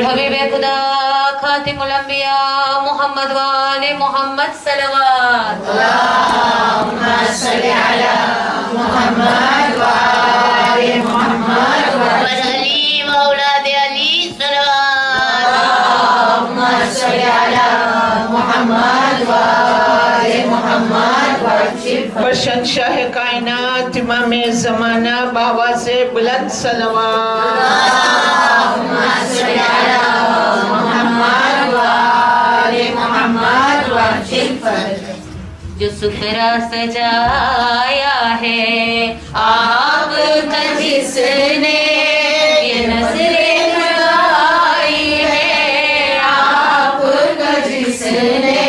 हबीबे खुदा खातिमुल अंबिया मोहम्मद वाले मोहम्मद सलवात अल्लाहुम्मा सल्ली अला मुहम्मद व आले मुहम्मद व अली व औलाद अली सलवात अल्लाहुम्मा सल्ली अला मुहम्मद व आले मुहम्मद व बशनशाह कायनात इमाम ज़माना बावाज़े बुलंद सलवात अल्लाहुम्मा सल्ली अला मुहम्मद व आले मुहम्मद व जो सुखरा सजाया है आपका जिसने ये नज़रें लगाई है आपका जिसने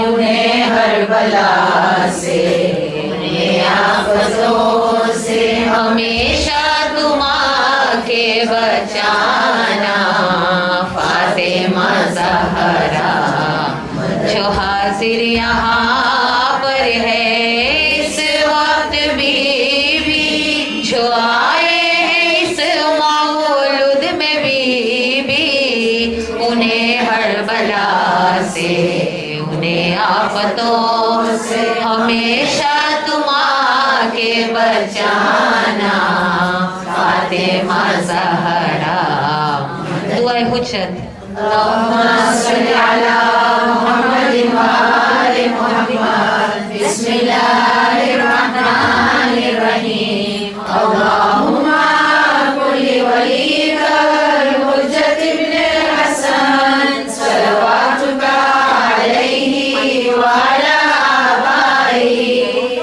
उन्हें हर बला से उन्हें आफतों से हमेशा तुम आके बचाना फातिमा ज़हरा जो हाजिर यहाँ पर है इस वक्त बीबी जो आए हैं इस मौलूद में बीबी उन्हें हर बला से उन्हें आफतों से हमेशा तुम आके बचाना फातिमा ज़हरा दुआए हुज्जत अल्लाहुम्मा सल्ली अला मुहम्मद व आले मुहम्मद बिस्मिल्लाहिर रहमानिर रहीम अल्लाहुम्मा कुल्ली वलीकल हुज्जत इब्ने हसन सलवातुका अलैहि व अला आबाइहि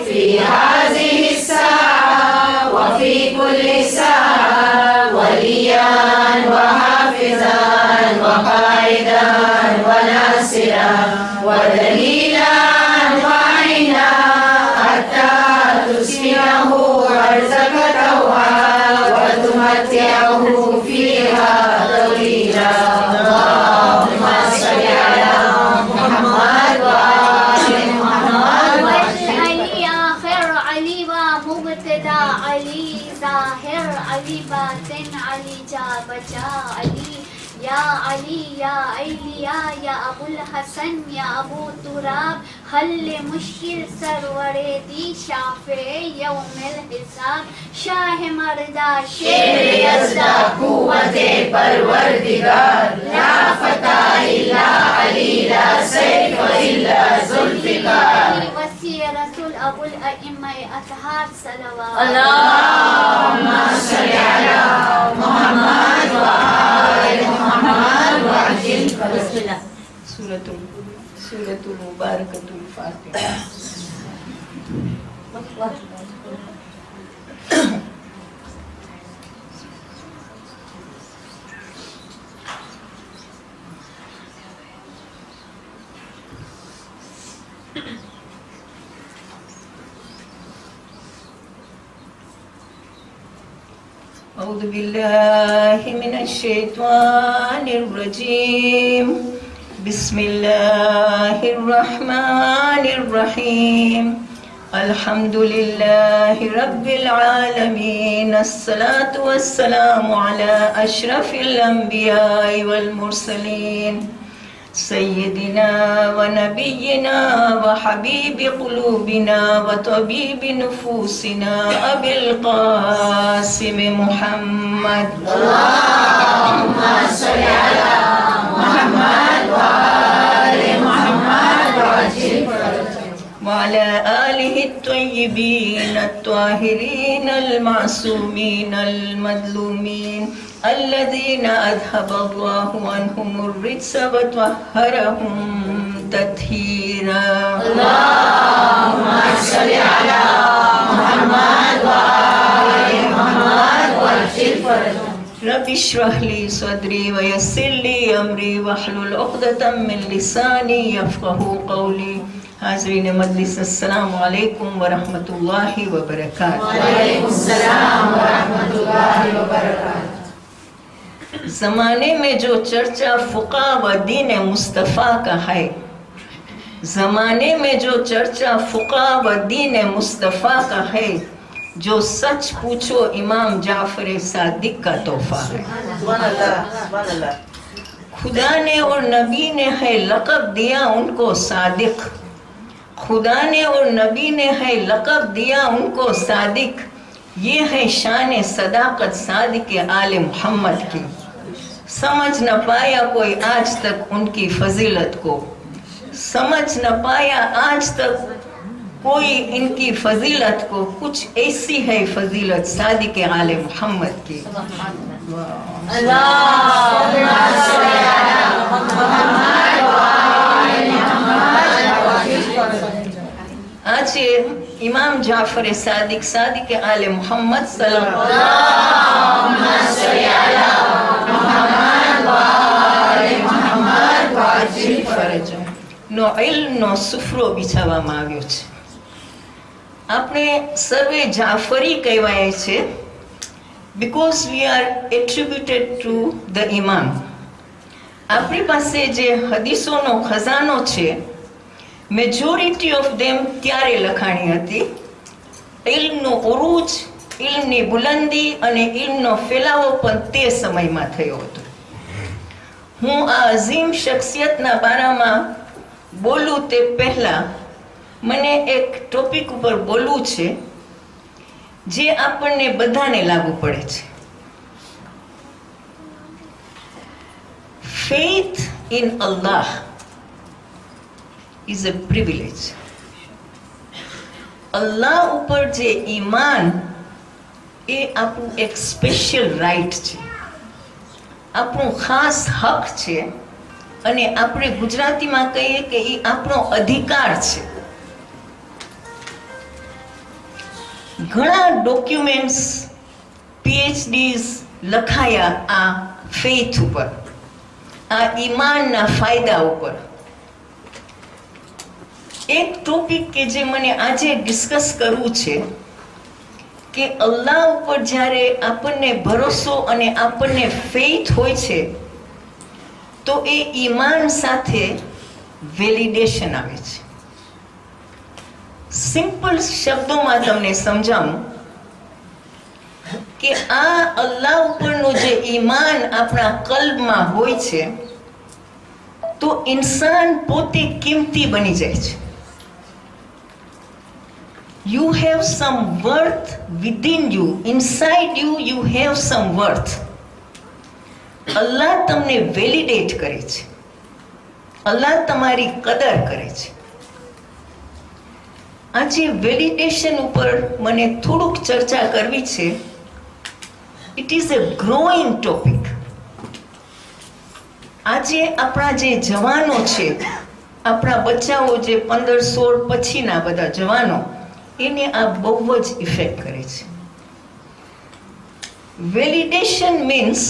फी हाज़िहि स्साअ व फी कुल्ली स्साअ वलियान व हाफ़िज़ान व क़ाइदान व नासिरान व दलीलान व आइना हत्ता तुस्किनहु अर्ज़क़ तौआ व तुमत्तिअहु फ़ीहा तवीला अल्लाहुम्मा सल्ली अला मुहम्मद व आले मुहम्मद अली आखिर अली व मुब्तदा अली ज़ाहिर अली बातिन अली जा बचा अली या अलिया या अबुल हसन या अबू तुराब हल मुश्किल सरवरे दी शाफे यौमिल हिसाब शाह मर्दा शेर यज़दा कुव्वते परवरदिगार ला फता इल्ला अली ला सैफ इल्ला ज़ुल्फ़िकार वसी रसूल अबुल अइम्मा अतहार सलवात अल्लाहुम्मा सल्ली अला मुहम्मद व आले मुहम्मद व सूरतुल मुबारकतुल फातिहा। औज़ु बिल्लाहि मिनश शैतानिर रजीम बिस्मिल्लाहिर रहमानिर रहीम अल्हम्दुलिल्लाहि रब्बिल आलमीन अस्सलातु वस्सलामु अला अशरफिल अंबियाइ वल मुरसलीन सय्यदिना व नबिय्यिना व हबीबि क़ुलूबिना व तबीबि नुफूसिना अबिल क़ासिम मुहम्मद अल्लाहुम्मा सल्ली अला मुहम्मद व आले मुहम्मद व अला आलिहि त्वय्यिबीन अत्ताहिरीन अल-मासूमीन अल-मज़लूमीन الذين أذهب الله عنهم الرجس وطهرهم تطهيرا اللهم صل على محمد وآل محمد واجعل فرجهم رب اشرح لي صدري ويسر لي أمري واحلل عقدة من لساني يفقهوا قولي हाज़रीन मजलिस अस्सलाम वालेकुम व रहमतुल्लाहि व बरकातुहू। वालेकुम सलाम व रहमतुल्लाहि व बरकातुहू। ज़माने में जो चर्चा फ़ुक़हा व दीन मुस्तफ़ा का है, ज़माने में जो चर्चा फ़ुक़हा व दीन मुस्तफ़ा का है, जो सच पूछो इमाम जाफर सादिक का तोहफा है। खुदा ने और नबी ने है लक़ब दिया उनको सादिक, खुदा ने और नबी ने है लक़ब दिया उनको सादिक, ये है शान सदाकत सादिक आले मोहम्मद की। समझ न पाया कोई आज तक उनकी फजीलत को, समझ न पाया आज तक कोई इनकी फजीलत को, कुछ ऐसी है फजीलत सादिक आले मोहम्मद की। आज इमाम जाफर सादिक सादिक आले मोहम्मद નો ઇલ્મનો સુફરો બિછાવવામાં આવ્યો છે. આપણે સર્વે જાફરી કહેવાય છે because we are attributed to the imam. આપણી પાસે જે હદીસોનો ખજાનો છે, મેજોરિટી ઓફ ધેમ ત્યારે લખાણી હતી. ઇલ્મનો ઉરૂજ, ઇલ્મની બુલંદી અને ઇલ્મનો ફેલાવો પણ તે સમયમાં થયો હતો. હું આ અઝીમ શખ્સિયતના બારામાં બોલું તે પહેલા મને એક ટોપિક ઉપર બોલવું છે જે આપણને બધાને લાગુ પડે છે. Faith in Allah is a privilege. Allah ઉપર જે ઈમાન એ આપણું એક સ્પેશિયલ રાઇટ છે, આપણું ખાસ હક છે, અને આપણે ગુજરાતીમાં કહીએ કે એ આપણો અધિકાર છે. ઘણા ડોક્યુમેન્ટ્સ, પીએચડીઝ લખાયા આ ફેથ ઉપર, આ ઈમાનના ફાયદા ઉપર. એક ટોપિક કે જે મને આજે ડિસ્કસ કરવું છે કે અલ્લાહ ઉપર જ્યારે આપણને ભરોસો અને આપણને ફેથ હોય છે તો એ ઈમાન સાથે વેલિડેશન આવે છે. સિમ્પલ શબ્દોમાં તમને સમજાવું કે આ અલ્લાહ ઉપરનું જે ઈમાન આપણા કલ્બમાં હોય છે તો ઇન્સાન પોતે કિંમતી બની જાય છે. You have some worth within you, inside you, you have some worth. અલ્લાહ તમને વેલિડેટ કરે છે, અલ્લાહ તમારી કદર કરે છે. આજે વેલિડેશન ઉપર મને થોડુંક ચર્ચા કરવી છે. It is a growing topic. આજે આપણા જે જવાનો છે, આપણા બચ્ચાઓ જે 15-16 પછીના બધા જવાનો, એને આ બહુ જ ઇફેક્ટ કરે છે. વેલિડેશન મીન્સ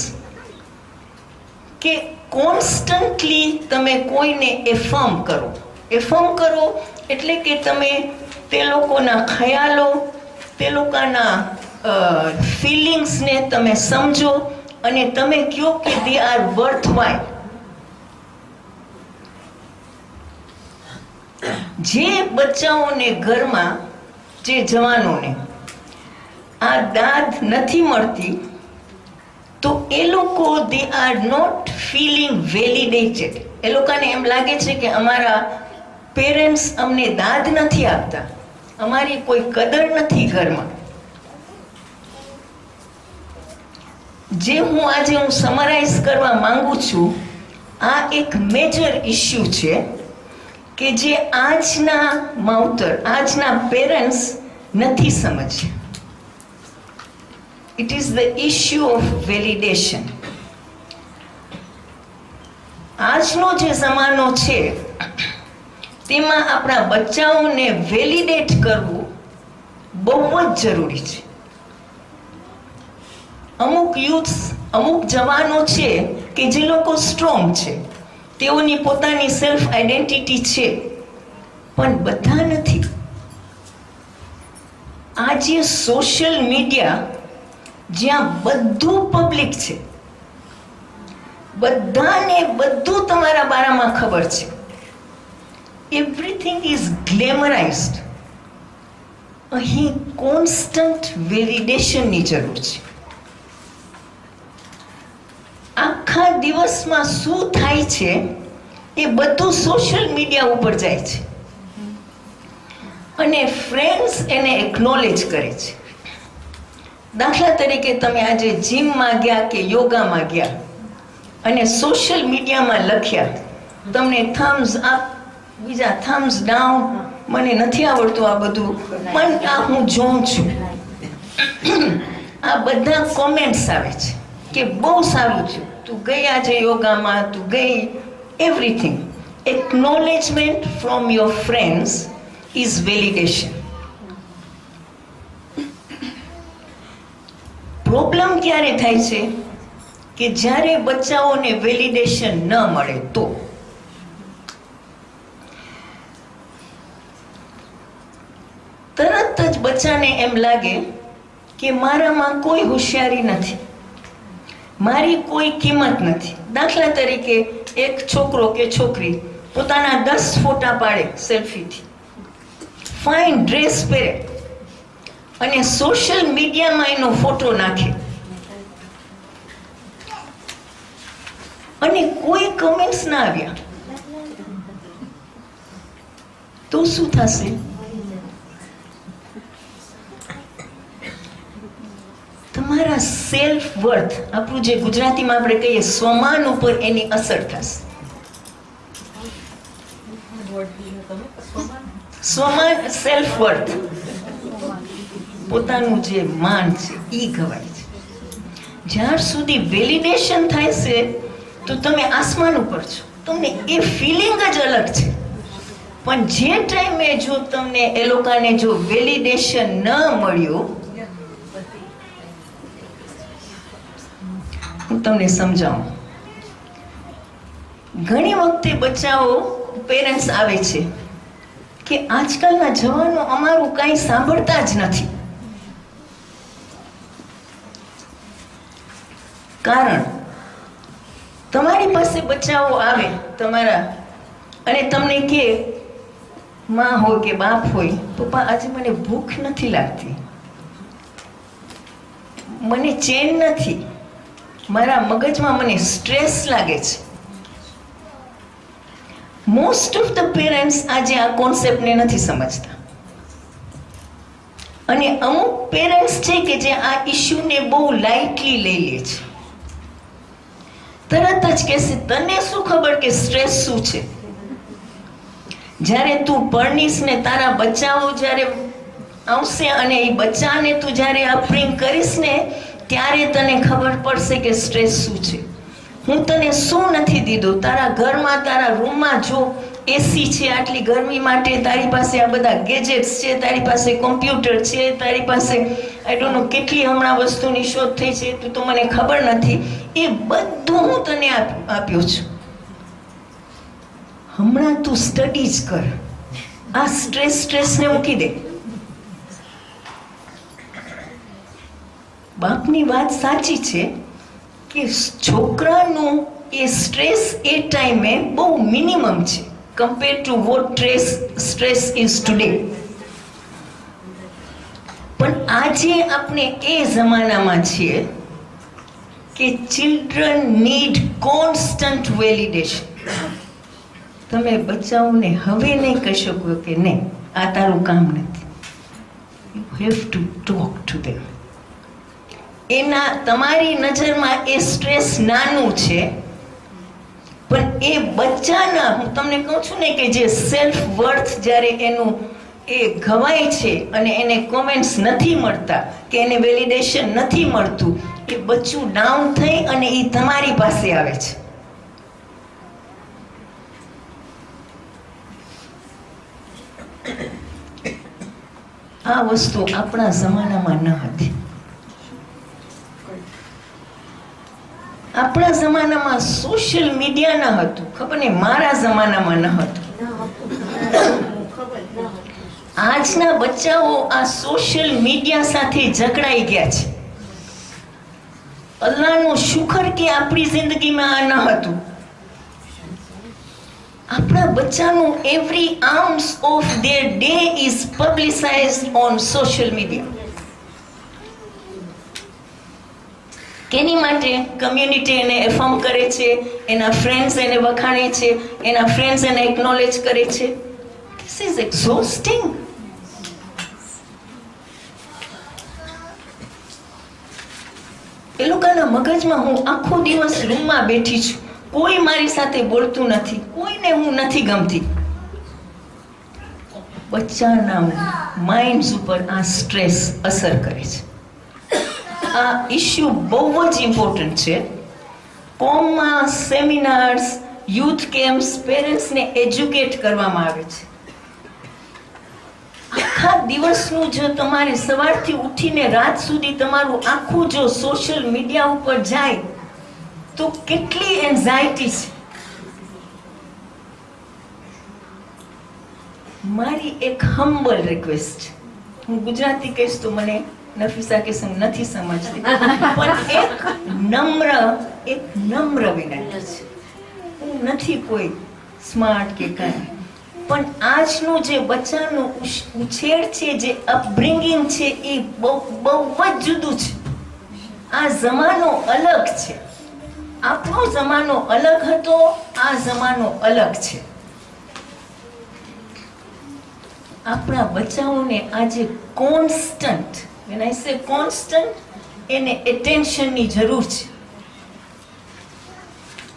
કે કોન્સ્ટન્ટલી તમે કોઈને એફર્મ કરો. એફર્મ કરો એટલે કે તમે તે લોકોના ખ્યાલો, તે લોકોના ફિલિંગ્સને તમે સમજો અને તમે કહો કે દે આર વર્થ વાઇલ. જે બચ્ચાઓને ઘરમાં, જે જવાનોને આ દાદ નથી મળતી તો એ લોકો they are not feeling validated. એ લોકોને એમ લાગે છે કે અમારા પેરેન્ટ્સ અમને દાદ નથી આપતા, અમારી કોઈ કદર નથી ઘરમાં. જે હું સમરાઇઝ કરવા માંગુ છું, આ એક મેજર ઇશ્યુ છે કે જે આજના માવતર, આજના પેરેન્ટ્સ નથી સમજ્યા. It is the issue of validation. આજનો જે જમાનો છે તેમાં આપણા બચ્ચાઓને વેલિડેટ કરવું બહુ જ જરૂરી છે. અમુક યુથ્સ, અમુક જવાનો છે કે જે લોકો સ્ટ્રોંગ છે, તેઓની પોતાની સેલ્ફ આઈડેન્ટિટી છે, પણ બધા નથી. આજે સોશિયલ મીડિયા જ્યાં બધું પબ્લિક છે, બધાને બધું તમારા બારામાં ખબર છે, એવરીથિંગ ઇઝ ગ્લેમરાઇઝડ. અહીં કોન્સ્ટન્ટ વેલિડેશનની જરૂર છે. આખા દિવસમાં શું થાય છે એ બધું સોશિયલ મીડિયા ઉપર જાય છે અને ફ્રેન્ડ્સ એને એકનોલેજ કરે છે. દાખલા તરીકે તમે આજે જીમમાં ગયા કે યોગામાં ગયા અને સોશિયલ મીડિયામાં લખ્યા, તમને થમ્સ અપ, બીજા થમ્સ ડાઉન, મને નથી આવડતું આ બધું, પણ આ હું જોઉં છું. આ બધા કોમેન્ટ્સ આવે છે કે બહુ સારું છે, તું ગઈ આજે યોગામાં, તું ગઈ, everything. Acknowledgement from your friends is validation. Problem ક્યારે થાય છે કે જ્યારે બચ્ચાઓને વેલિડેશન ન મળે તો. તરત જ બચ્ચાને એમ લાગે કે મારામાં કોઈ હોશિયારી નથી, મારી કોઈ કિંમત નથી. દાખલા તરીકે એક છોકરો કે છોકરી પોતાના 10 ફોટા પાડે સેલ્ફીથી, ફાઇન ડ્રેસ પહેરે અને સોશિયલ મીડિયામાં એનો ફોટો નાખે અને કોઈ કમેન્ટ્સ ના આવ્યા તો શું થશે? તમારા સેલ્ફ વર્થ, આપણું જે ગુજરાતીમાં આપણે કહીએ સ્વમાન ઉપર એની અસર થશે. સ્વમાન, સેલ્ફ વર્થ, પોતાનું જે માન છે એ ગવાય છે. જ્યાર સુધી વેલિડેશન થાય છે તો તમે આસમાન ઉપર છો, તમને એ ફિલિંગ જ અલગ છે. પણ જે ટાઈમે જો તમને એ લોકોને જો વેલિડેશન ન મળ્યું, હું તમને સમજાવું. ઘણી વખતે બચ્ચાઓ, પેરેન્ટ્સ આવે છે કે આજકાલના જવાનો અમારું કાંઈ સાંભળતા જ નથી. કારણ તમારી પાસે બચ્ચાઓ આવે તમારા અને તમને કે, માં હોય કે બાપ હોય, પપ્પા આજે મને ભૂખ નથી લાગતી, મને ચેન નથી, મારા મગજમાં મને સ્ટ્રેસ લાગે છે. મોસ્ટ ઓફ ધ પેરેન્ટ્સ આજે આ કોન્સેપ્ટને નથી સમજતા અને અમુક પેરેન્ટ્સ છે કે જે આ ઇશ્યુને બહુ લાઇટલી લઈ લે છે. તરત જ કહેશે, તને શું ખબર કે સ્ટ્રેસ શું છે? જ્યારે તું પરણીશ ને તારા બચ્ચાઓ જ્યારે આવશે અને એ બચ્ચાને તું જ્યારે અપબ્રિંગ કરીશ ને ત્યારે તને ખબર પડશે કે સ્ટ્રેસ શું છે. હું તને શું નથી દીધું? તારા ઘરમાં, તારા રૂમમાં જો એસી છે, આટલી ગરમી માટે તારી પાસે આ બધા ગેજેટ્સ છે, તારી પાસે કોમ્પ્યુટર છે, તારી પાસે આઈ ડોન્ટ નો કેટલી હમણાં વસ્તુની શોધ થઈ છે, તું તો મને ખબર નથી. એ બધું હું તને આપ્યું છું. હમણાં તું સ્ટડી જ કર, આ સ્ટ્રેસને મૂકી દે. બાપની વાત સાચી છે કે છોકરાનું એ સ્ટ્રેસ એ ટાઈમે બહુ મિનિમમ છે compare to what stress is today. પણ આજે આપણે એ જમાનામાં છીએ કે ચિલ્ડ્રન નીડ કોન્સ્ટન્ટ વેલિડેશન. તમે બચ્ચાઓને હવે નહીં કહી શકો કે નહીં આ તારું કામ નથી. You have to talk to them. એના તમારી નજરમાં એ સ્ટ્રેસ નાનું છે પણ એ બચ્ચાના, હું તમને કહું છું ને કે જે સેલ્ફ વર્થ જ્યારે એનું એ ઘવાય છે અને એને કોમેન્ટ્સ નથી મળતા કે એને વેલિડેશન નથી મળતું, એ બચ્ચું ડાઉન થઈ અને એ તમારી પાસે આવે છે. આ વસ્તુ આપણા જમાનામાં ન હતી. આપણા જમાનામાં સોશિયલ મીડિયા ન હતું, ખબર નહીં મારા જમાનામાં ન હતું. આજના બચ્ચાઓ આ સોશિયલ મીડિયા સાથે જકડાઈ ગયા છે. અલ્લાહનું શુકર કે આપણી જિંદગીમાં આ ન હતું. આપણા બચ્ચાનું every arms of their day is publicised on social media. કેની માટે? કમ્યુનિટી એને એફર્મ કરે છે, એના ફ્રેન્ડ્સ એને વખાણે છે, એના ફ્રેન્ડ્સ એને એકનોલેજ કરે છે. This is exhausting. એ લોકોના મગજમાં હું આખો દિવસ રૂમમાં બેઠી છું, કોઈ મારી સાથે બોલતું નથી, કોઈને હું નથી ગમતી. બચ્ચાના માઇન્ડ્સ ઉપર આ સ્ટ્રેસ અસર કરે છે. આ ઇશ્યુ બહુ જ ઇમ્પોર્ટન્ટ છે. કોમમાં સેમિનાર્સ, યુથ કેમ્પ્સ, પેરેન્ટ્સને એજ્યુકેટ કરવામાં આવે છે. આખા દિવસનું જો તમારે સવારથી ઉઠીને રાત સુધી તમારું આખું જો સોશિયલ મીડિયા ઉપર જાય તો કેટલી એન્ઝાયટી છે. મારી એક હમ્બલ રિક્વેસ્ટ, હું ગુજરાતી કહીશ તો મને નફીસા કે હું નથી સમજતી, પણ એક નમ્ર વિનંતી છે. હું નથી કોઈ સ્માર્ટ કે કાંઈ, પણ આજનું જે બચ્ચાનું ઉછેર છે, જે અપબ્રિંગિંગ છે, એ બહુ જ જુદું છે. આ જમાનો અલગ છે. આપણો જમાનો અલગ હતો, આ જમાનો અલગ છે. આપણા બચ્ચાઓને આજે constant, when I say constant, એને એટેન્શનની જરૂર છે.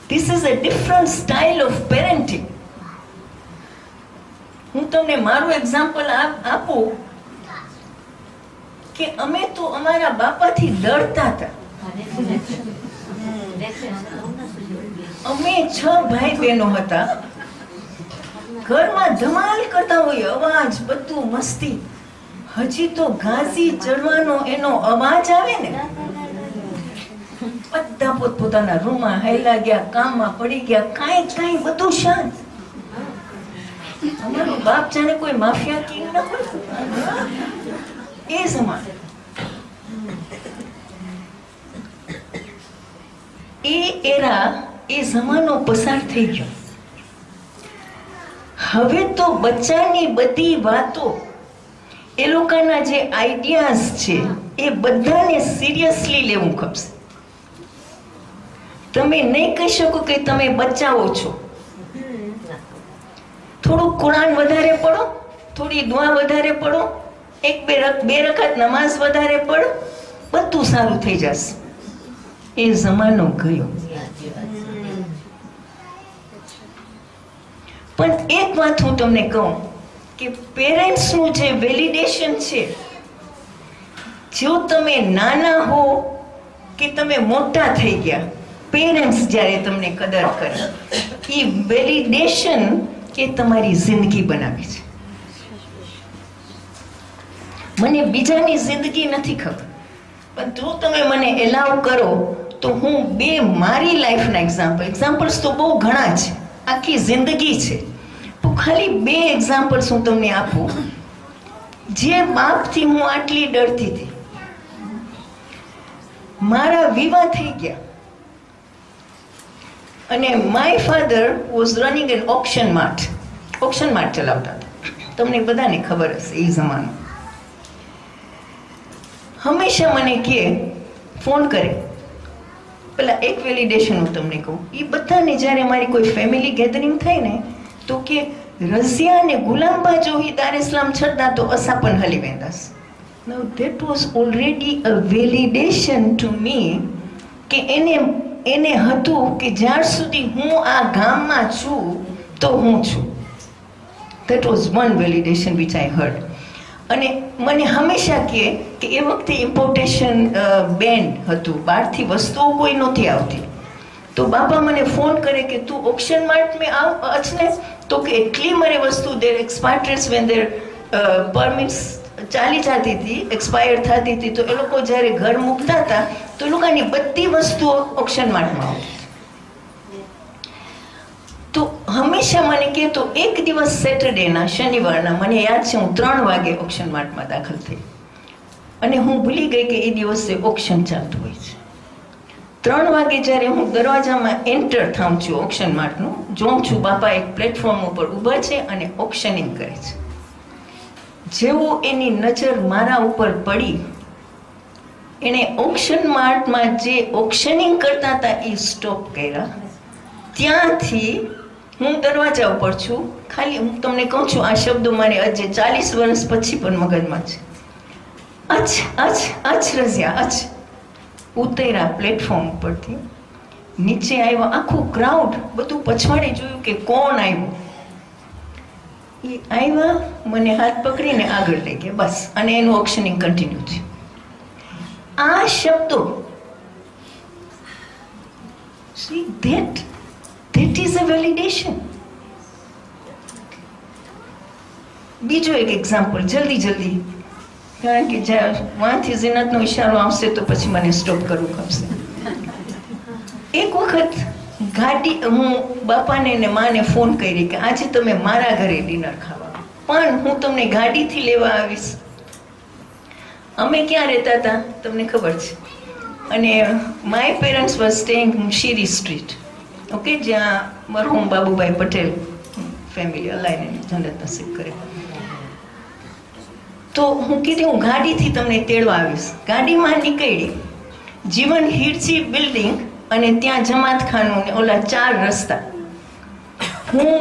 This is a different style of parenting. હું તમને મારું એક્ઝામ્પલ આપું કે અમે તો અમારા બાપાથી ડરતા હતા. અમે 6 ભાઈ બહેનો હતા. ઘરમાં ધમાલ કરતા હોય, અવાજ, બધું મસ્તી. હજી તો ઘાસી ચડવાનો એનો અવાજ આવે ને, બધા પોતપોતાના રૂમમાં હાયલા ગયા, કામમાં પડી ગયા, કાંઈ બધું શાંત. અમારું બાપ જાણે કોઈ માફિયા કિંગ ન હોય. એ જમાનો, એ જમાનો પસાર થઈ ગયો. હવે તો બચ્ચાની બધી વાતો, એ લોકોના જે આઈડિયાઝ છે, એ બધાને સિરિયસલી લેવું ખપશે. તમે નહીં કહી શકો કે તમે બચાવો છો. થોડું કુરાન વધારે પડો, થોડી દુઆ વધારે પડો, બે રકાત નમાઝ વધારે પડો, બધું સારું થઈ જશે. એ જમાનો ગયો. પણ એક વાત હું તમને કહું કે પેરેન્ટ્સનું જે વેલિડેશન છે, જો તમે નાના હો કે તમે મોટા થઈ ગયા, પેરેન્ટ્સ જ્યારે તમને કદર કરે, એ વેલિડેશન એ તમારી જિંદગી બનાવે છે. મને બીજાની જિંદગી નથી ખબર, પણ જો તમે મને એલાવ કરો તો હું મારી લાઈફના એક્ઝામ્પલ્સ તો બહુ ઘણા છે, આખી જિંદગી છે, તો ખાલી 2 એક્ઝામ્પલ્સ હું તમને આપું. જે બાપથી હું આટલી ડરતી હતી, મારા વિવાહ થઈ ગયા અને my father was running an auction mart ચલાવતા હતા. તમને બધાને ખબર હશે એ જમાનો. હંમેશા મને કહે, ફોન કરે, પેલા એક વેલિડેશન હું તમને કહું, એ બધાને જ્યારે મારી કોઈ ફેમિલી ગેધરિંગ થાય ને તો કે રઝિયા ને ગુલામબા જો હી દાર ઇસ્લામ છડતા તો અસા પણ હલી વેંદાસ. Now that was already a validation to me કે એને હતું કે જ્યાર સુધી હું આ ગામમાં છું તો હું છું. That was one validation which I heard. અને મને હંમેશા કહે કે એ વખતે ઇમ્પોર્ટેશન બેન્ડ હતું, બહારથી વસ્તુઓ કોઈ નહોતી આવતી. તો બાપા મને ફોન કરે કે તું ઓક્શન માર્ટ મેં અચને, તો કે એટલી મારે વસ્તુ દેર એક્સપાયર્ડ વેન દેર પરમિટ્સ ચાલી જતી હતી, એક્સપાયર થતી હતી, તો એ લોકો જ્યારે ઘર મૂકતા હતા તો એ લોકોની બધી વસ્તુઓ ઓક્શન માર્ટમાં આવતી. તો હંમેશા મને કહે, તો એક દિવસ સેટરડેના, શનિવારના, મને યાદ છે હું 3 વાગે ઓક્શન માર્ટમાં દાખલ થઈ અને હું ભૂલી ગઈ કે એ દિવસે ઓક્શન ચાલતું હોય છે. 3 વાગે જ્યારે હું દરવાજામાં એન્ટર થાઉં છું ઓક્શન માર્ટનું, જોઉં છું બાપા એક પ્લેટફોર્મ ઉપર ઊભા છે અને ઓક્શનિંગ કરે છે. જેવું એની નજર મારા ઉપર પડી, એણે ઓક્શન માર્ટમાં જે ઓક્શનિંગ કરતા હતા એ સ્ટોપ કર્યા. ત્યાંથી હું દરવાજા ઉપર છું, ખાલી હું તમને કહું છું આ શબ્દો મારે આજે 40 વર્ષ પછી પણ મગજમાં છે. અચ્છ અચ્છ અચ્છ રઝિયા અચ્છ. ઉતર્યા પ્લેટફોર્મ ઉપરથી, નીચે આવ્યા, આખું ક્રાઉડ બધું પછવાડે જોયું કે કોણ આવ્યું. એ આવ્યા, મને હાથ પકડીને આગળ લઈ ગયા, બસ. અને એનું ઓક્શનિંગ કન્ટિન્યુ છે. આ શબ્દો, see that is a validation. બીજો એક એક્ઝામ્પલ જલ્દી, કારણ કે વાંથી ઝીનતનો ઇશારો આવશે તો પછી મને સ્ટોપ કરવું ગમશે. એક વખત ગાડી, હું બાપાને ને માને ફોન કરી કે આજે તમે મારા ઘરે ડિનર ખાવા, પણ હું તમને ગાડીથી લેવા આવીશ. અમે ક્યાં રહેતા હતા તમને ખબર છે, અને my parents was staying શીરી street, okay, જ્યાં મરહુમ બાબુભાઈ પટેલ ફેમિલી અલાઈને જન્નત નસીબ કરે. તો હું કીધી હું ગાડીથી તમને તેડવા આવીશ. ગાડીમાં નીકળી, જીવન હિરચી બિલ્ડિંગ અને ત્યાં જમાતખાનું ને ઓલા 4 રસ્તા. હું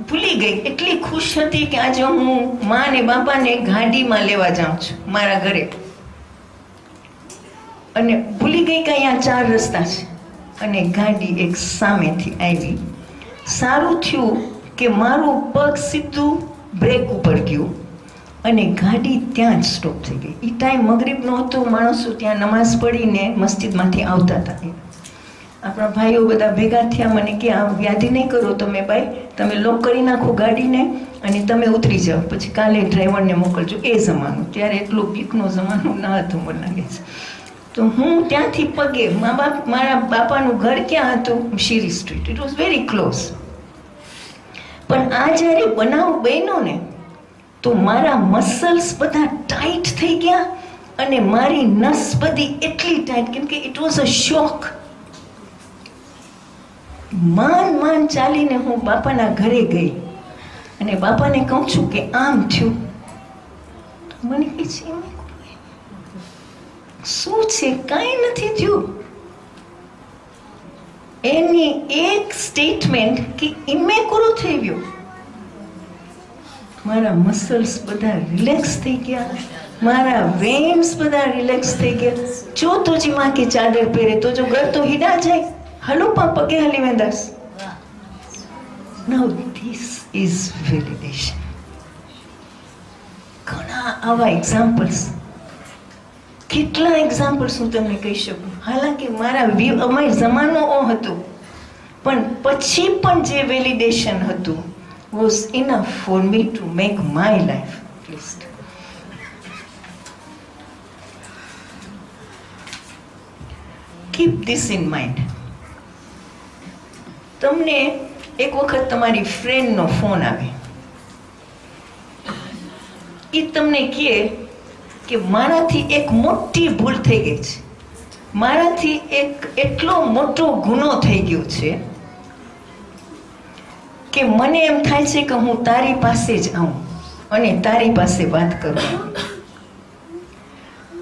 ભૂલી ગઈ, એટલી ખુશ હતી કે આજે હું મા ને બાપાને ગાડીમાં લેવા જાઉં છું મારા ઘરે, અને ભૂલી ગઈ કે અહીંયા 4 રસ્તા છે. અને ગાડી એક સામેથી આવી. સારું થયું કે મારું પગ સીધું બ્રેક ઉપર ગયું અને ગાડી ત્યાં જ સ્ટોપ થઈ ગઈ. એ ટાઈમ મગરીબનો હતો, માણસો ત્યાં નમાઝ પડીને મસ્જિદમાંથી આવતા હતા. આપણા ભાઈઓ બધા ભેગા થયા, મને કે આ યાદી નહીં કરો તમે ભાઈ, તમે લોક કરી નાખો ગાડીને અને તમે ઉતરી જાઓ, પછી કાલે ડ્રાઈવરને મોકલજો. એ જમાનો, ત્યારે એટલો બીકનો જમાનો ના હતો મને લાગે છે. તો હું ત્યાંથી પગે, મારા બાપાનું ઘર ક્યાં હતું? શીરી street. It was very close. પણ આ જ્યારે બનાવ બન્યો ને, તો મારા મસલ્સ બધા ટાઈટ થઈ ગયા અને મારી નસ બધી એટલી ટાઈટ, કેમ કે ઇટ વોઝ અ શોક. માંડ ચાલીને હું બાપાના ઘરે ગઈ અને બાપાને કહું છું કે આમ થયું. મને કહે છે શું છે? કાંઈ નથી થયું. એની એક સ્ટેટમેન્ટ કે ઇમેકુરો થઈ ગયો. મારા મસલ્સ બધા રિલેક્સ થઈ ગયા, મારા વેન્સ બધા રિલેક્સ થઈ ગયા. જો તુજી માં કે ચાદર પહેરે તો જો ઘર તો હિડા જાય, હલો પગે હલી વેંદાસ. Now this is validation. ઘણા આવા એક્ઝામ્પલ્સ, કેટલા એક્ઝામ્પલ્સ હું તમને કહી શકું. હાલાકી અમારો જમાનો હતો, પણ પછી પણ જે વેલિડેશન હતું was enough for me to make my life at least. Keep this in mind. તમને એક વખત તમારી ફ્રેન્ડનો ફોન આવે, એ તમને કહે કે મારાથી એક મોટી ભૂલ થઈ ગઈ છે, મારાથી એક એટલો મોટો ગુનો થઈ ગયો છે કે મને એમ થાય છે કે હું તારી પાસે જ આવું અને તારી પાસે વાત કરું.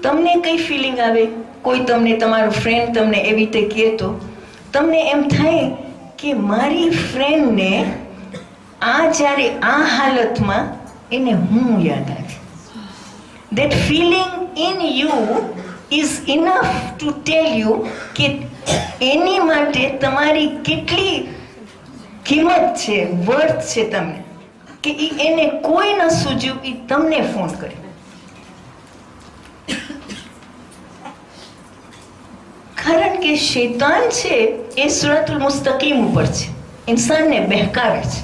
તમને કઈ ફિલિંગ આવે? કોઈ તમને, તમારો ફ્રેન્ડ તમને એવી રીતે કહે તો તમને એમ થાય કે મારી ફ્રેન્ડને જ્યારે આ હાલતમાં એને હું યાદ આવી. That feeling in you is enough to tell you કે એની માટે તમારી કેટલી કિંમત છે, વર્થ છે તમને, કે એને કોઈ ન સૂઝ્યું, એ તમને ફોન કરે. કારણ કે શૈતાન છે એ સિરાતુલ મુસ્તકીમ ઉપર છે, ઇન્સાનને બહેકાવે છે.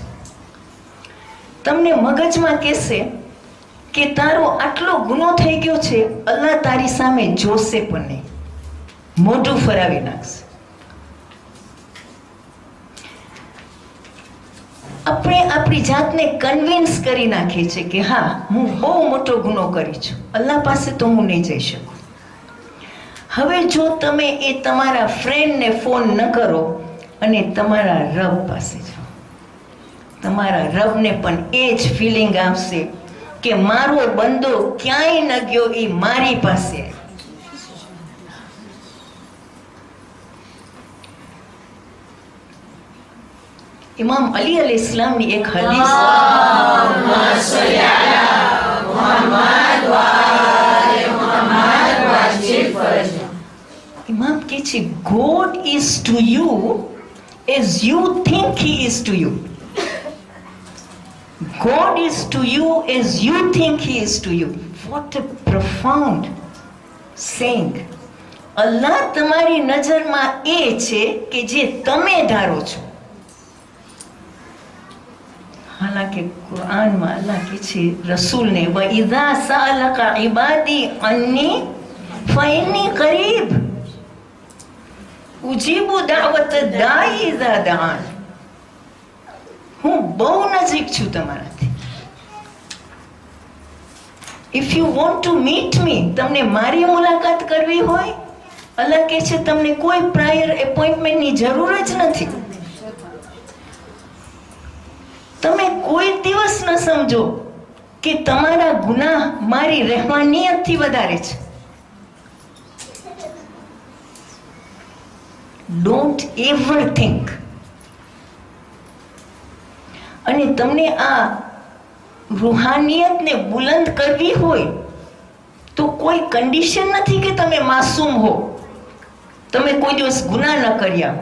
તમને મગજમાં કહેશે કે તારો આટલો ગુનો થઈ ગયો છે, અલ્લાહ તારી સામે જોશે પણ નહીં, મોઢું ફરાવી નાખશે. આપણે આપણી જાતને કન્વિન્સ કરી નાખીએ છીએ કે હા હું બહુ મોટો ગુનો કરી છું, અલ્લાહ પાસે તો હું નહીં જઈ શકું. હવે જો તમે એ તમારા ફ્રેન્ડને ફોન ન કરો અને તમારા રબ પાસે જાઓ, તમારા રબને પણ એ જ ફિલિંગ આવશે કે મારો બંદો ક્યાંય ન ગયો, એ મારી પાસે. ઇમામ અલી અલૈહિસ્સલામની એક હદીસ ઇમામ કહે છે, God is to you as you think he is to you. God is to you as you think he is to you. What a profound saying. અલ્લાહ તમારી નજરમાં એ છે કે જે તમે ધારો છો. હાલાકે કુરાનમાં અલ્લાહ કહે છે રસૂલને, વઇઝા સઅલકા ઇબાદી અન્ની ફઇન્ની કરીબ ઉજીબુ દાવત દાઈ ઇઝા દાન. હું બહુ નજીક છું તમારાથી. If you want to meet મી, તમને મારી મુલાકાત કરવી હોય, અલ્લાહ કહે છે તમને કોઈ પ્રાયર એપોઇન્ટમેન્ટની જરૂર જ નથી. તમે કોઈ દિવસ ન સમજો કે તમારા ગુનાહ મારી રહેમાનિયતથી વધારે છે. Don't ever think. અને તમને આ રૂહાનિયતને બુલંદ કરવી હોય તો કોઈ કન્ડિશન નથી કે તમે માસૂમ હો, તમે કોઈ દિવસ ગુનાહ ન કર્યા.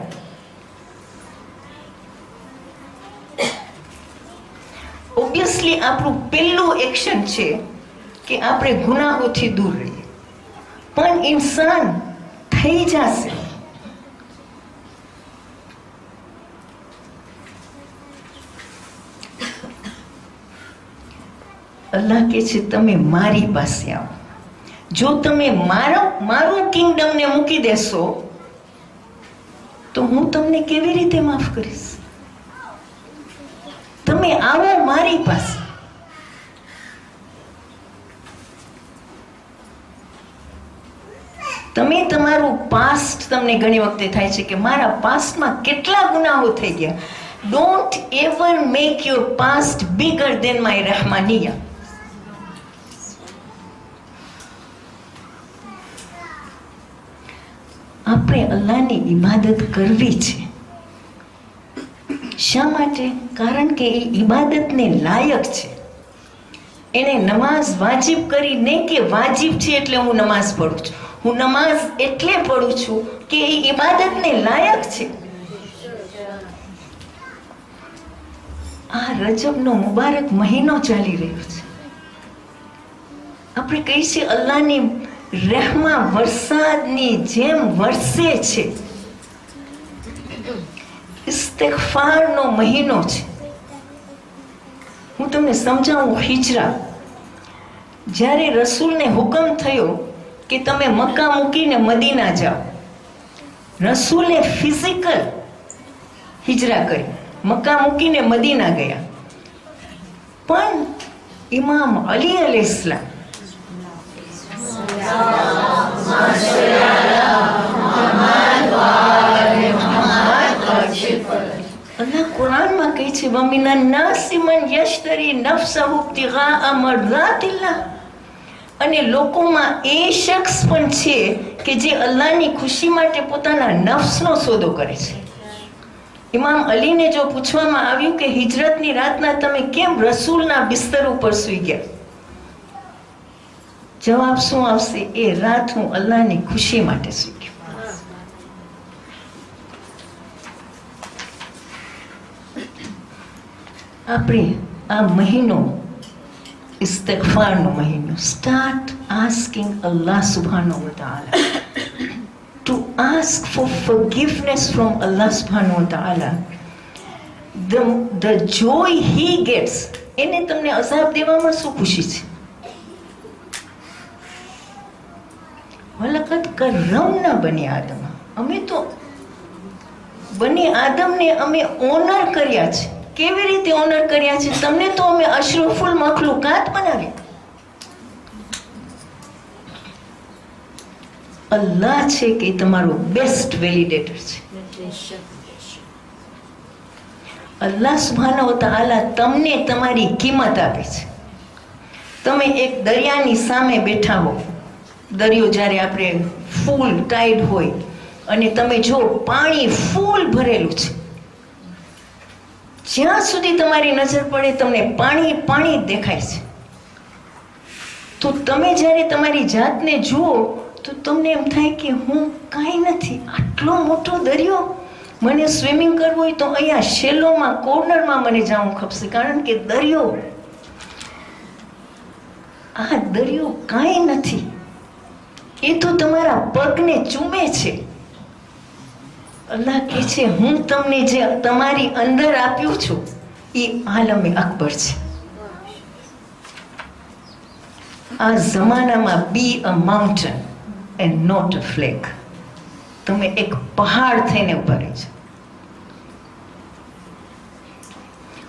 ઓબ્વિયસલી આપણું પહેલું એક્શન છે કે આપણે ગુનાહોથી દૂર રહીએ, પણ ઇન્સાન થઈ જશે. અલ્લાહ કહે છે તમે મારી પાસે આવો. જો તમે મારું કિંગડમને મૂકી દેશો તો હું તમને કેવી રીતે માફ કરીશ? તમે આવો મારી પાસે. તમે તમારું પાસ્ટ, તમને ઘણી વખતે થાય છે કે મારા પાસ્ટમાં કેટલા ગુનાહો થઈ ગયા. Don't ever make your past bigger than my રહેમાનિયા. આપણે અલ્લાહની ઇબાદત કરવી છે. શા માટે? કારણ કે એ ઇબાદતને લાયક છે. એને નમાઝ વાજિબ કરી, નહીં કે વાજિબ છે એટલે હું નમાઝ પઢું છું. હું નમાઝ એટલે પઢું છું કે એ ઇબાદતને લાયક છે. આ રજબનો મુબારક મહિનો ચાલી રહ્યો છે. આપણે કહીએ છીએ અલ્લાહની રહેમા વરસાદની જેમ વરસે છે. ઇસ્તિગફારનો મહિનો છે. હું તમને સમજાવું. હિજરા, જ્યારે રસૂલને હુકમ થયો કે તમે મક્કા મૂકીને મદીના જાઓ, રસૂલે ફિઝિકલ હિજરા કરી, મક્કા મૂકીને મદીના ગયા. પણ ઇમામ અલી અલૈહિસ્સલામ અલ્લાહ કુરાનમાં કહે છે વમિનન નાસી મન યશ્તરી નફસહુ ઇબ્તિગાઅ મરદાતિલ્લાહ. અને લોકોમાં એ શખ્સ પણ છે કે જે અલ્લાહની ખુશી માટે પોતાના નફસનો સોદો કરે છે. ઇમામ અલીને જો પૂછવામાં આવ્યું કે હિજરતની રાતના તમે કેમ રસૂલના બિસ્તર ઉપર સૂઈ ગયા, જવાબ શું આવશે? એ રાત હું અલ્લાહની ખુશી માટે સૂઈ ગયો. આપણે આ મહિનો ઇસ્તિગફારનો મહિનો. Start asking Allah subhanahu wa ta'ala. To ask for forgiveness from Allah subhanahu wa ta'ala. The joy he gets. એને તમને અઝાબ દેવામાં શું ખુશી છે? વલકદ કરમના બની આદમ. અમે તો બની આદમને અમે ઓનર કર્યા છે. કેવી રીતે ઓનર કર્યા છે? તમને તો અમે અશરફુલ મખલુકાત બનાવી. અલ્લાહ છે કે તમારો બેસ્ટ વેલિડેટર છે. અલ્લાહ સુબ્હાનહુ વ તઆલા તમને તમારી કિંમત આપે છે. તમે એક દરિયાની સામે બેઠા હો, દરિયો જ્યારે આપણે ફૂલ ટાઈડ હોય અને તમે જો પાણી ફૂલ ભરેલું છે, જ્યાં સુધી તમારી નજર પડે તમને પાણી પાણી દેખાય છે. તો તમે જ્યારે તમારી જાતને જુઓ તો તમને એમ થાય કે હું કાંઈ નથી, આટલો મોટો દરિયો, મને સ્વિમિંગ કરવું હોય તો અહીંયા શેલોમાં કોર્નરમાં મને જવું ખપશે, કારણ કે દરિયો, આ દરિયો કાંઈ નથી, એ તો તમારા પગને ચૂમે છે. અલ્લાહ કહે છે હું તમને જે તમારી અંદર આપ્યું છું એ આલમે અકબર છે. આ જમાનામાં be a mountain and not a flag. તમે એક પહાડ થઈને ઉભા રહે છે.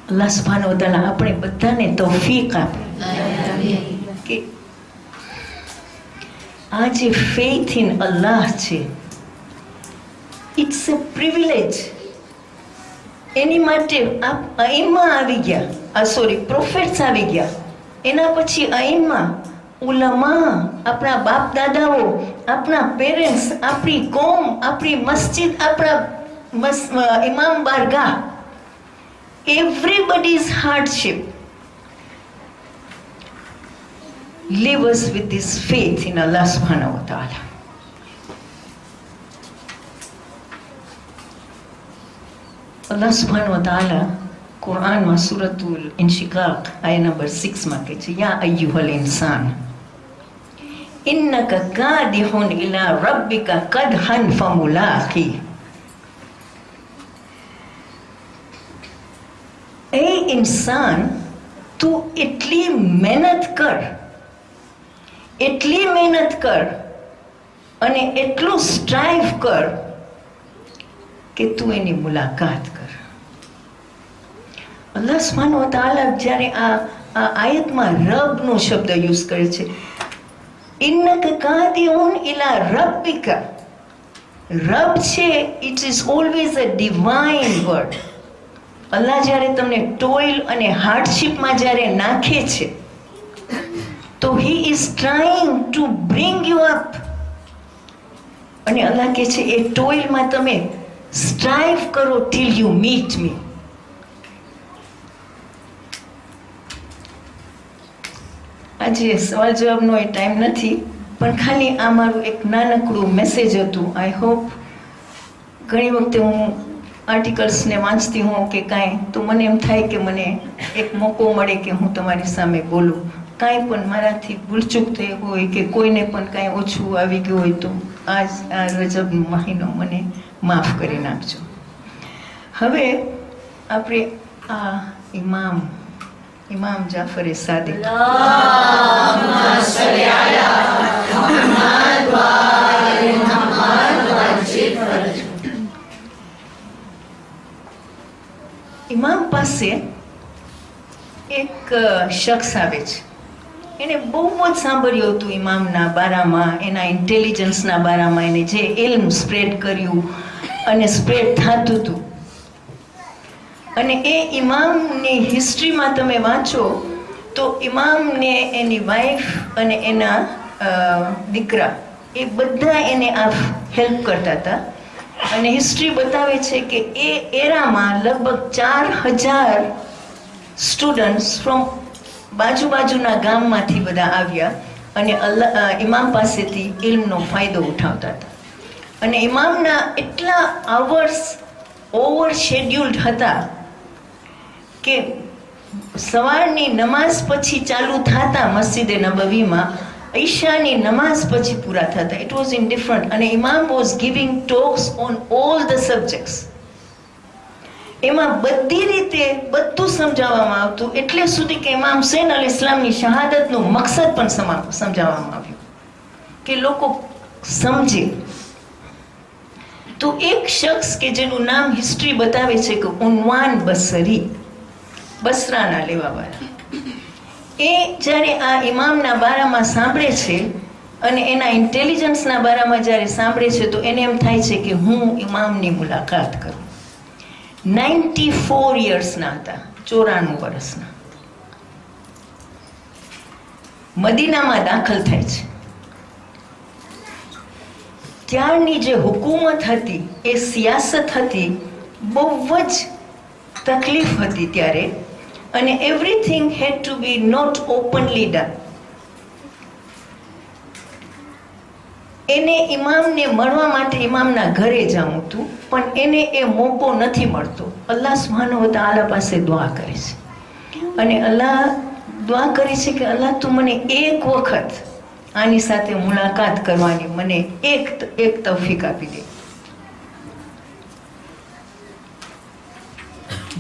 અલ્લાહ સુબ્હાનહુ વ તઆલા આપણે બધાને તૌફીક આપે કે આ જે ફેથ ઇન અલ્લાહ છે, ઇટ્સ અ પ્રિવિલેજ. એની માટે અઈમ્મા આવી ગયા, પ્રોફેટ્સ આવી ગયા, એના પછી અઈમ્મા, ઉલમા, આપણા બાપ દાદાઓ, આપણા પેરેન્ટ્સ, આપણી કોમ, આપણી મસ્જિદ, આપણા ઇમામ બારગાહ, everybody's hardship leave us with this faith in Allah subhanahu wa ta'ala. Allah subhanahu wa ta'ala કુરાનમાં સૂરતુલ ઇન્શિકાક આયત નંબર 6 માં કહે છે, યા અય્યુહલ ઇન્સાન ઇન્નકા કાદિહુન ઇલા રબ્બિકા કદહન ફમુલાકી. એ ઇન્સાન, તું એટલી મહેનત કર અને એટલું સ્ટ્રાઈવ કર કે તું એની મુલાકાત કર. અલ્લાહ સુબ્હાનહુ વ તઆલા જ્યારે આ આયતમાં રબનો શબ્દ યુઝ કરે છે, ઇન્નકા કાદિહુન ઇલા રબ્બિકા, રબ છે, it is always a divine word. Allah જ્યારે તમને ટોઇલ અને હાર્ડશિપમાં જ્યારે નાખે છે તો he is trying to bring you up. અને અલ્લાહ કહે છે એ ટોઇલમાં તમે સ્ટ્રાઈવ કરો ટીલ યુ મીટ મી. આજે સવાલ જવાબનો એ ટાઈમ નથી, પણ ખાલી આ મારું એક નાનકડું મેસેજ હતું. આઈ હોપ, ઘણી વખતે હું આર્ટિકલ્સને વાંચતી હોઉં કે કાંઈ, તો મને એમ થાય કે મને એક મોકો મળે કે હું તમારી સામે બોલું. કાંઈ પણ મારાથી ભૂલચૂક થઈ હોય કે કોઈને પણ કાંઈ ઓછું આવી ગયું હોય તો આ રજબનો મહિનો મને માફ કરી નાખજો. હવે આપણે આ ઇમામ જાફર સાદિક ઇમામ પાસે એક શખ્સ આવે છે. એને બહુ જ સાંભળ્યું હતું ઇમામના બારામાં, એના ઇન્ટેલિજન્સના બારામાં, એને જે ઇલ્મ સ્પ્રેડ કર્યું અને સ્પ્રેડ થતું હતું. અને એ ઇમામની હિસ્ટ્રીમાં તમે વાંચો તો ઇમામને એની વાઈફ અને એના દીકરા એ બધા એને આ હેલ્પ કરતા હતા. અને હિસ્ટ્રી બતાવે છે કે એ એરામાં લગભગ 4000 સ્ટુડન્ટ્સ ફ્રોમ બાજુબાજુના ગામમાંથી બધા આવ્યા અને ઇમામ પાસેથી ઇલ્મનો ફાયદો ઉઠાવતા હતા. અને ઇમામના એટલા અવર્સ ઓવર શેડ્યુલ્ડ હતા કે સવારની નમાઝ પછી ચાલુ થતા મસ્જિદે નબવીમાં, ઈશાની નમાઝ પછી પૂરા થતા. It was indifferent. અને ઇમામ was giving talks on all the subjects. એમાં બધી રીતે બધું સમજાવવામાં આવતું, એટલે સુધી કે ઇમામ હુસૈન અલ ઇસ્લામની શહાદતનું મકસદ પણ સમજાવવામાં આવ્યું કે લોકો સમજે. તો એક શખ્સ કે જેનું નામ હિસ્ટ્રી બતાવે છે કે ઉન્વાન બસરી, બસરાના લેવાવાળા, એ જ્યારે આ ઇમામના બારામાં સાંભળે છે અને એના ઇન્ટેલિજન્સના બારામાં જ્યારે સાંભળે છે તો એને એમ થાય છે કે હું ઇમામની મુલાકાત કરું. 94 યર્સના હતા, 94 વર્ષના. મદીનામાં દાખલ થાય છે. ત્યારની જે હુકુમત હતી એ સિયાસત હતી, બહુ જ તકલીફ હતી ત્યારે, અને everything had to be not openly done. એને ઇમામને મળવા માટે ઇમામના ઘરે જવું હતું, પણ એને એ મોકો નથી મળતો. અલ્લાહ સુબ્હાનહુ વ તઆલા પાસે દુઆ કરે છે, અને અલ્લાહ દુઆ કરે છે કે અલ્લાહ તું મને એક વખત આની સાથે મુલાકાત કરવાની મને એક તૌફીક આપી દે.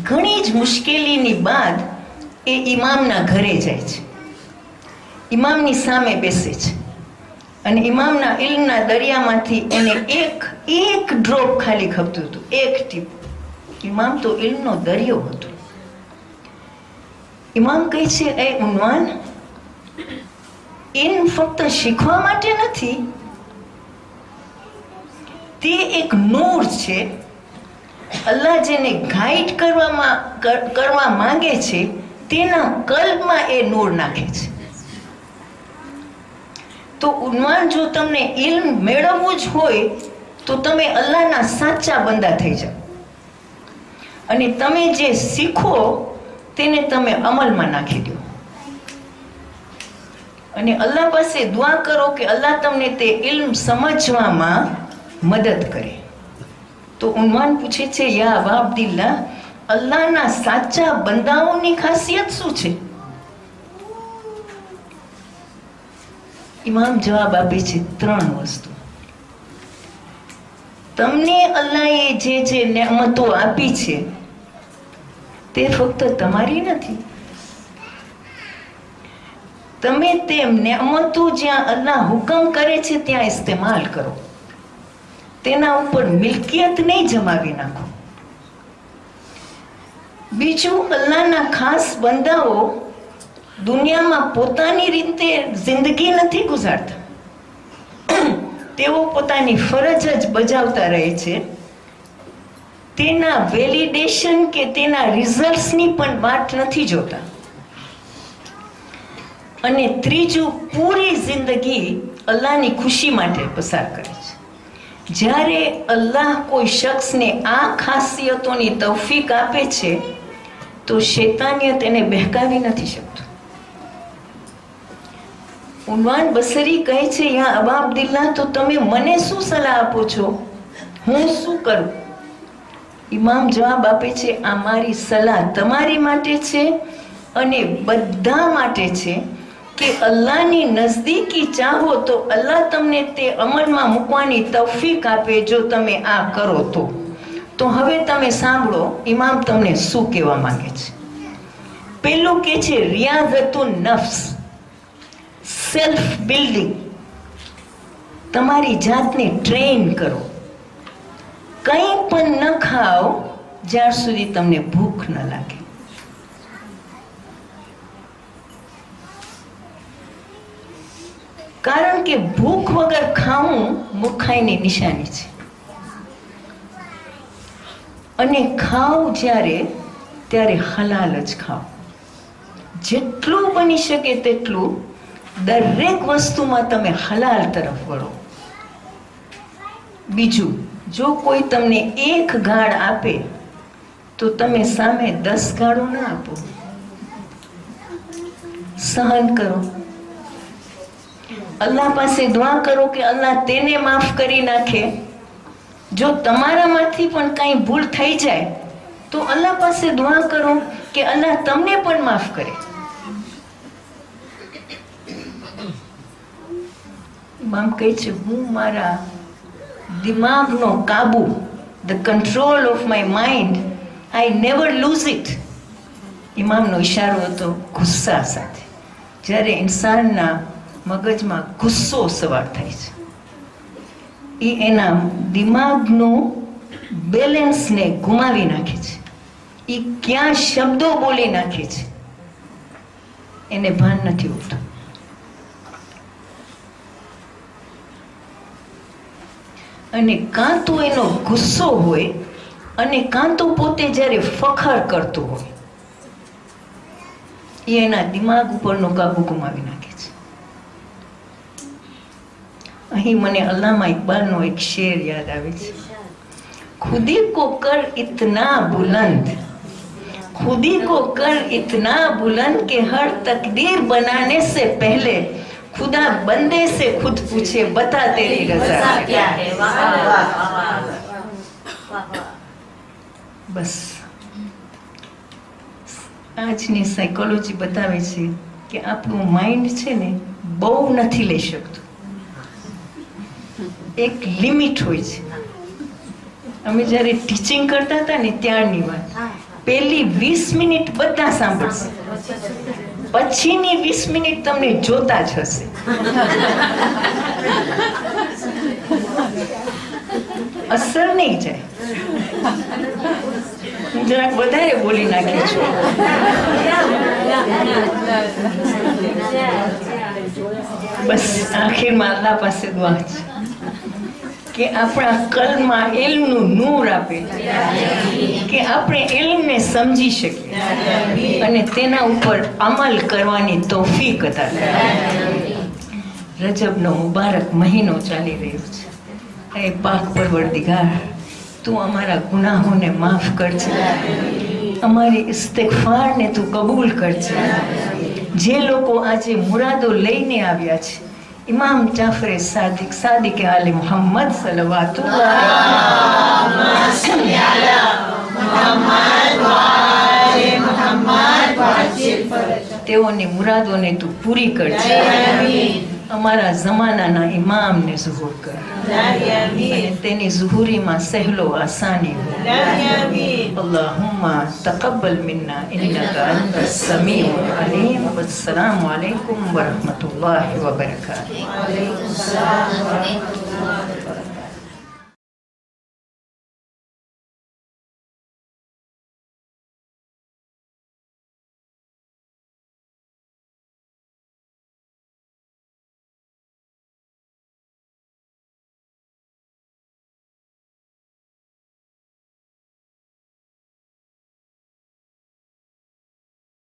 ઘણી જ મુશ્કેલીની બાદ એ ઇમામના ઘરે જાય છે, ઇમામની સામે બેસે છે, અને ઇમામના ઇલ્મના દરિયામાંથી એને એક ડ્રોપ ખાલી ખપતું હતું, એક ટીપ. ઇમામ તો ઇલ્મનો દરિયો હતો. ઇમામ કહે છે, એ ઉન્વાન, ઇલ્મ ફક્ત શીખવા માટે નથી, તે એક નૂર છે. અલ્લાહ જેને ગાઈડ કરવા માંગે છે તેના કલ્બમાં એ નૂર નાખે છે. તો ઉન્વાન, જો તમને ઇલ્મ મેળવવું જ હોય તો તમે અલ્લાહના સાચા બંદા થઈ જાઓ, અને તમે જે શીખો તેને તમે અમલમાં નાખી દો, અને અલ્લાહ પાસે દુઆ કરો કે અલ્લાહ તમને તે ઇલ્મ સમજવામાં મદદ કરે. તો ઉન્વાન પૂછે છે, યા અબા અબ્દિલ્લાહ, અલ્લાહના સાચા બંદાઓની ખાસિયત શું છે? ઇમામ જવાબ આપે છે, 3 વસ્તુ. તમને અલ્લાહે જે નેમતો આપી છે તે ફક્ત તમારી નથી. તમે તે નેમતો જ્યાં અલ્લાહ હુકમ કરે છે ત્યાં ઇસ્તેમાલ કરો, તેના ઉપર મિલકિયત નહીં જમાવી નાખો. બીજું, અલ્લાહના ખાસ બંદાઓ દુનિયામાં પોતાની રીતે જિંદગી નથી ગુજારતા, તેઓ પોતાની ફરજ જ બજાવતા રહે છે. તેના વેલિડેશન કે તેના રિઝલ્ટ્સની પણ વાટ નથી જોતા. અને ત્રીજું, પૂરી જિંદગી અલ્લાહની ખુશી માટે પસાર કરે છે. જ્યારે અલ્લાહ કોઈ શખ્સને આ ખાસિયતોની તૌફીક આપે છે તો શૈતાનિયત એને બહેકાવી નથી શકતું. ઉન્વાન બસરી કહે છે, યા અબા અબ્દિલ્લાહ, તો તમે મને શું સલાહ આપો છો? હું શું કરું? ઇમામ જવાબ આપે છે, આ મારી સલાહ તમારી માટે છે અને બધા માટે છે કે અલ્લાહની નજદીકી ચાહો તો અલ્લાહ તમને તે અમલમાં મૂકવાની તૌફીક આપે જો તમે આ કરો તો. તો હવે તમે સાંભળો ઇમામ તમને શું કહેવા માંગે છે. પેલું કે છે રિયાઝતુન નફ્સ, સેલ્ફ બિલ્ડિંગ. તમારી જાતને ટ્રેન કરો. કંઈ પણ ન ખાઓ જ્યાર સુધી તમને ભૂખ ન લાગે. કારણ કે ભૂખ વગર ખાવું મૂર્ખાઈની નિશાની છે. અને ખાઓ જ્યારે ત્યારે હલાલ જ ખાઓ. જેટલું બની શકે તેટલું દરેક વસ્તુમાં તમે હલાલ તરફ વળો. બીજું, જો કોઈ તમને 1 ગાળ આપે તો તમે સામે 10 ગાળો ના આપો, સહન કરો. અલ્લાહ પાસે દુઆ કરો કે અલ્લાહ તેને માફ કરી નાખે. જો તમારામાંથી પણ કાંઈ ભૂલ થઈ જાય તો અલ્લાહ પાસે દુઆ કરો કે અલ્લાહ તમને પણ માફ કરે. ઇમામ કહે છે, હું મારા દિમાગનો કાબુ, the control of my mind, I never lose it. ઇમામનો ઇશારો હતો ગુસ્સા સાથે. જ્યારે ઇન્સાનના મગજમાં ગુસ્સો સવાર થાય છે, એ એના દિમાગનો બેલેન્સને ગુમાવી નાખે છે. એ ક્યાં શબ્દો બોલી નાખે છે એને ભાન નથી હોતું. અને કાં તો એનો ગુસ્સો હોય અને કાં તો પોતે જ્યારે ફખર કરતો હોય, એ એના દિમાગ ઉપરનો કાબુ ગુમાવી નાખે છે. અહીં મને અલ્લામા ઇકબાલનો એક શેર યાદ આવે છે. खुदी को कर इतना बुलंद, खुदी को कर इतना बुलंद कि हर तकदीर बनाने से पहले खुदा बंदे से खुद पूछे बता तेरी रजा क्या है. બસ આજની સાયકોલોજી બતાવે છે કે આપણું માઇન્ડ છે ને બહુ નથી લઈ શકતું, એક લિમિટ હોય છે. અમે જ્યારે ટીચિંગ કરતા હતા ને ત્યારની વાત, પહેલી 20 મિનિટ બધા સાંભળશે, પછીની 20 મિનિટ તમને જોતા જ હશે. અસર નહીં જાય. હું જરાક વધારે બોલી નાખી છું. બસ આખીરમાં અલ્લાહ પાસે દુઆ છે કે આપણા કલમાં ઇલ્મનું નૂર આપે, કે આપણે ઇલ્મને સમજી શકીએ અને તેના ઉપર અમલ કરવાની તૌફીક અતા કરે. રજબનો મુબારક મહિનો ચાલી રહ્યો છે. એ પાક પરવરદિગાર, તું અમારા ગુનાહોને માફ કરજે, અમારી ઇસ્તિગફારને તું કબૂલ કરજે. જે લોકો આજે મુરાદો લઈને આવ્યા છે, इमाम जाफर सादिक सादिक आले मोहम्मद તેઓની મુરાદોને તું પૂરી કરજે. અમારા જમાનાના ઇમામને ઝુહૂર કર અને તેની ઝુહૂરીમાં સહેલો આસાની હો. અલ્લાહુમ્મા તકબ્બલ મિન્ના ઇન્નકા અંતસ સમીઉલ અલીમ. વસ્સલામુ અલૈકુમ વરહમતુલ્લાહિ વબરકાતુહુ.